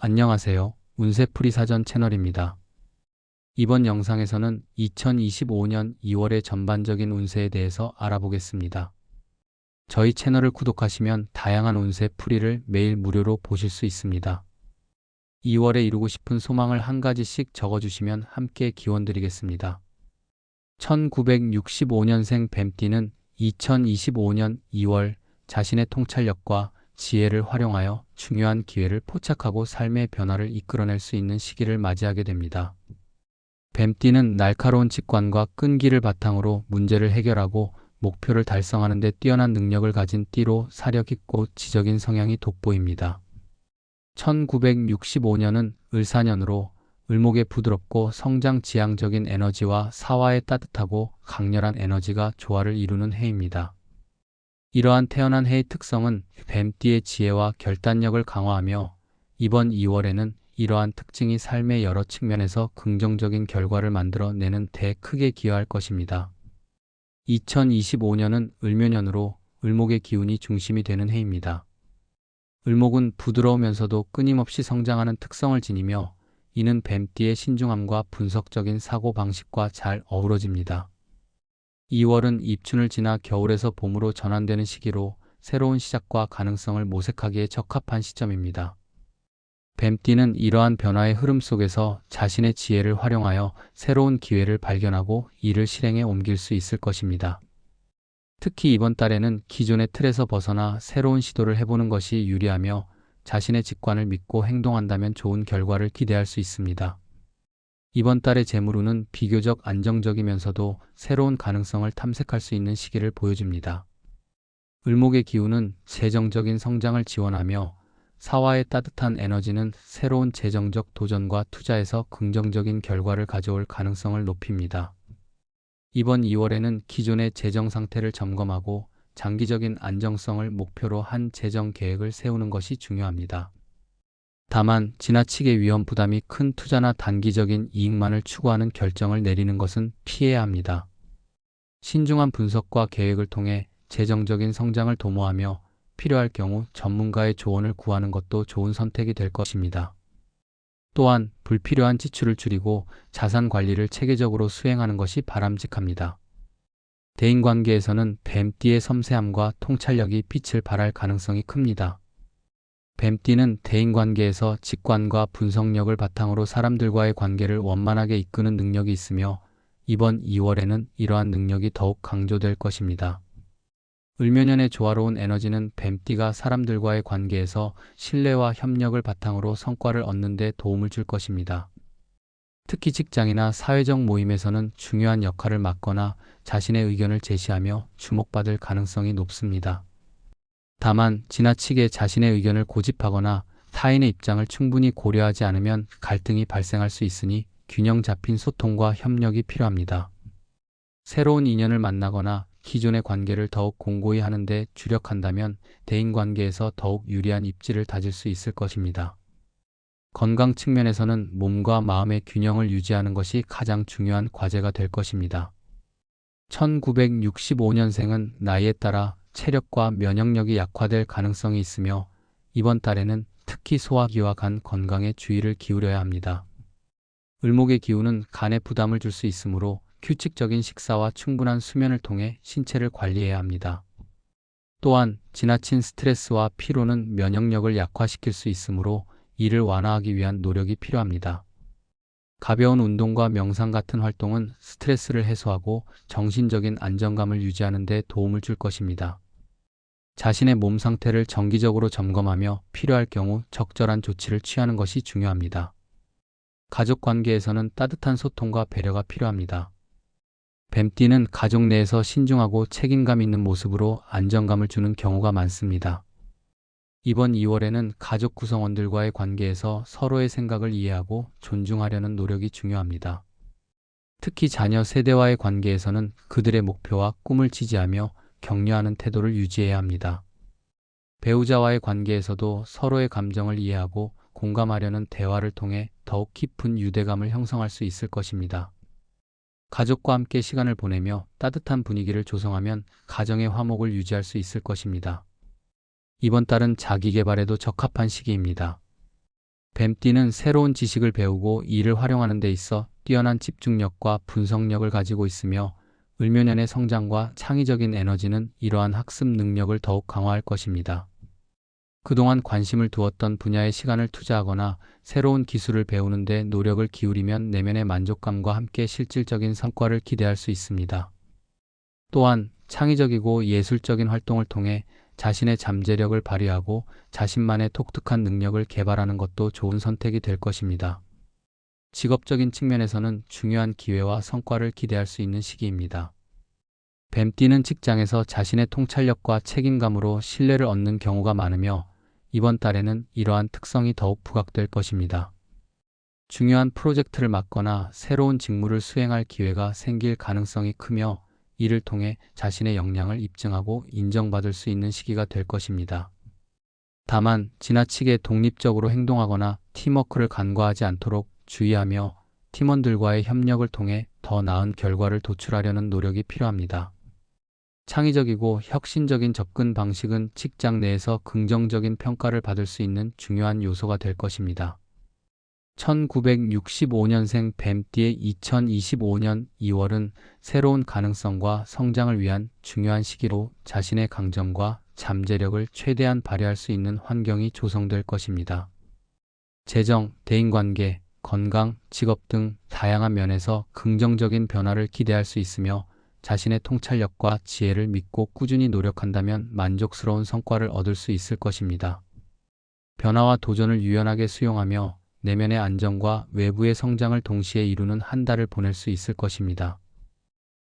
안녕하세요. 운세풀이 사전 채널입니다. 이번 영상에서는 2025년 2월의 전반적인 운세에 대해서 알아보겠습니다. 저희 채널을 구독하시면 다양한 운세 풀이를 매일 무료로 보실 수 있습니다. 2월에 이루고 싶은 소망을 한 가지씩 적어주시면 함께 기원 드리겠습니다. 1965년생 뱀띠는 2025년 2월 자신의 통찰력과 지혜를 활용하여 중요한 기회를 포착하고 삶의 변화를 이끌어낼 수 있는 시기를 맞이하게 됩니다. 뱀띠는 날카로운 직관과 끈기를 바탕으로 문제를 해결하고 목표를 달성하는 데 뛰어난 능력을 가진 띠로 사려깊고 지적인 성향이 돋보입니다. 1965년은 을사년으로 을목의 부드럽고 성장지향적인 에너지와 사화의 따뜻하고 강렬한 에너지가 조화를 이루는 해입니다. 이러한 태어난 해의 특성은 뱀띠의 지혜와 결단력을 강화하며 이번 2월에는 이러한 특징이 삶의 여러 측면에서 긍정적인 결과를 만들어내는 데 크게 기여할 것입니다. 2025년은 을묘년으로 을목의 기운이 중심이 되는 해입니다. 을목은 부드러우면서도 끊임없이 성장하는 특성을 지니며 이는 뱀띠의 신중함과 분석적인 사고방식과 잘 어우러집니다. 2월은 입춘을 지나 겨울에서 봄으로 전환되는 시기로 새로운 시작과 가능성을 모색하기에 적합한 시점입니다. 뱀띠는 이러한 변화의 흐름 속에서 자신의 지혜를 활용하여 새로운 기회를 발견하고 이를 실행에 옮길 수 있을 것입니다. 특히 이번 달에는 기존의 틀에서 벗어나 새로운 시도를 해보는 것이 유리하며 자신의 직관을 믿고 행동한다면 좋은 결과를 기대할 수 있습니다. 이번 달의 재물운은 비교적 안정적이면서도 새로운 가능성을 탐색할 수 있는 시기를 보여줍니다. 을목의 기운은 재정적인 성장을 지원하며 사화의 따뜻한 에너지는 새로운 재정적 도전과 투자에서 긍정적인 결과를 가져올 가능성을 높입니다. 이번 2월에는 기존의 재정 상태를 점검하고 장기적인 안정성을 목표로 한 재정 계획을 세우는 것이 중요합니다. 다만 지나치게 위험 부담이 큰 투자나 단기적인 이익만을 추구하는 결정을 내리는 것은 피해야 합니다. 신중한 분석과 계획을 통해 재정적인 성장을 도모하며 필요할 경우 전문가의 조언을 구하는 것도 좋은 선택이 될 것입니다. 또한 불필요한 지출을 줄이고 자산 관리를 체계적으로 수행하는 것이 바람직합니다. 대인관계에서는 뱀띠의 섬세함과 통찰력이 빛을 발할 가능성이 큽니다. 뱀띠는 대인관계에서 직관과 분석력을 바탕으로 사람들과의 관계를 원만하게 이끄는 능력이 있으며 이번 2월에는 이러한 능력이 더욱 강조될 것입니다. 을묘년의 조화로운 에너지는 뱀띠가 사람들과의 관계에서 신뢰와 협력을 바탕으로 성과를 얻는 데 도움을 줄 것입니다. 특히 직장이나 사회적 모임에서는 중요한 역할을 맡거나 자신의 의견을 제시하며 주목받을 가능성이 높습니다. 다만 지나치게 자신의 의견을 고집하거나 타인의 입장을 충분히 고려하지 않으면 갈등이 발생할 수 있으니 균형 잡힌 소통과 협력이 필요합니다. 새로운 인연을 만나거나 기존의 관계를 더욱 공고히 하는 데 주력한다면 대인관계에서 더욱 유리한 입지를 다질 수 있을 것입니다. 건강 측면에서는 몸과 마음의 균형을 유지하는 것이 가장 중요한 과제가 될 것입니다. 1965년생은 나이에 따라 체력과 면역력이 약화될 가능성이 있으며 이번 달에는 특히 소화기와 간 건강에 주의를 기울여야 합니다. 을목의 기운은 간에 부담을 줄 수 있으므로 규칙적인 식사와 충분한 수면을 통해 신체를 관리해야 합니다. 또한 지나친 스트레스와 피로는 면역력을 약화시킬 수 있으므로 이를 완화하기 위한 노력이 필요합니다. 가벼운 운동과 명상 같은 활동은 스트레스를 해소하고 정신적인 안정감을 유지하는 데 도움을 줄 것입니다. 자신의 몸 상태를 정기적으로 점검하며 필요할 경우 적절한 조치를 취하는 것이 중요합니다. 가족 관계에서는 따뜻한 소통과 배려가 필요합니다. 뱀띠는 가족 내에서 신중하고 책임감 있는 모습으로 안정감을 주는 경우가 많습니다. 이번 2월에는 가족 구성원들과의 관계에서 서로의 생각을 이해하고 존중하려는 노력이 중요합니다. 특히 자녀 세대와의 관계에서는 그들의 목표와 꿈을 지지하며 격려하는 태도를 유지해야 합니다. 배우자와의 관계에서도 서로의 감정을 이해하고 공감하려는 대화를 통해 더욱 깊은 유대감을 형성할 수 있을 것입니다. 가족과 함께 시간을 보내며 따뜻한 분위기를 조성하면 가정의 화목을 유지할 수 있을 것입니다. 이번 달은 자기 개발에도 적합한 시기입니다. 뱀띠는 새로운 지식을 배우고 이를 활용하는 데 있어 뛰어난 집중력과 분석력을 가지고 있으며 을묘년의 성장과 창의적인 에너지는 이러한 학습 능력을 더욱 강화할 것입니다. 그동안 관심을 두었던 분야에 시간을 투자하거나 새로운 기술을 배우는 데 노력을 기울이면 내면의 만족감과 함께 실질적인 성과를 기대할 수 있습니다. 또한 창의적이고 예술적인 활동을 통해 자신의 잠재력을 발휘하고 자신만의 독특한 능력을 개발하는 것도 좋은 선택이 될 것입니다. 직업적인 측면에서는 중요한 기회와 성과를 기대할 수 있는 시기입니다. 뱀띠는 직장에서 자신의 통찰력과 책임감으로 신뢰를 얻는 경우가 많으며 이번 달에는 이러한 특성이 더욱 부각될 것입니다. 중요한 프로젝트를 맡거나 새로운 직무를 수행할 기회가 생길 가능성이 크며 이를 통해 자신의 역량을 입증하고 인정받을 수 있는 시기가 될 것입니다. 다만 지나치게 독립적으로 행동하거나 팀워크를 간과하지 않도록 주의하며 팀원들과의 협력을 통해 더 나은 결과를 도출하려는 노력이 필요합니다. 창의적이고 혁신적인 접근 방식은 직장 내에서 긍정적인 평가를 받을 수 있는 중요한 요소가 될 것입니다. 1965년생 뱀띠의 2025년 2월은 새로운 가능성과 성장을 위한 중요한 시기로 자신의 강점과 잠재력을 최대한 발휘할 수 있는 환경이 조성될 것입니다. 재정, 대인관계, 건강, 직업 등 다양한 면에서 긍정적인 변화를 기대할 수 있으며 자신의 통찰력과 지혜를 믿고 꾸준히 노력한다면 만족스러운 성과를 얻을 수 있을 것입니다. 변화와 도전을 유연하게 수용하며 내면의 안정과 외부의 성장을 동시에 이루는 한 달을 보낼 수 있을 것입니다.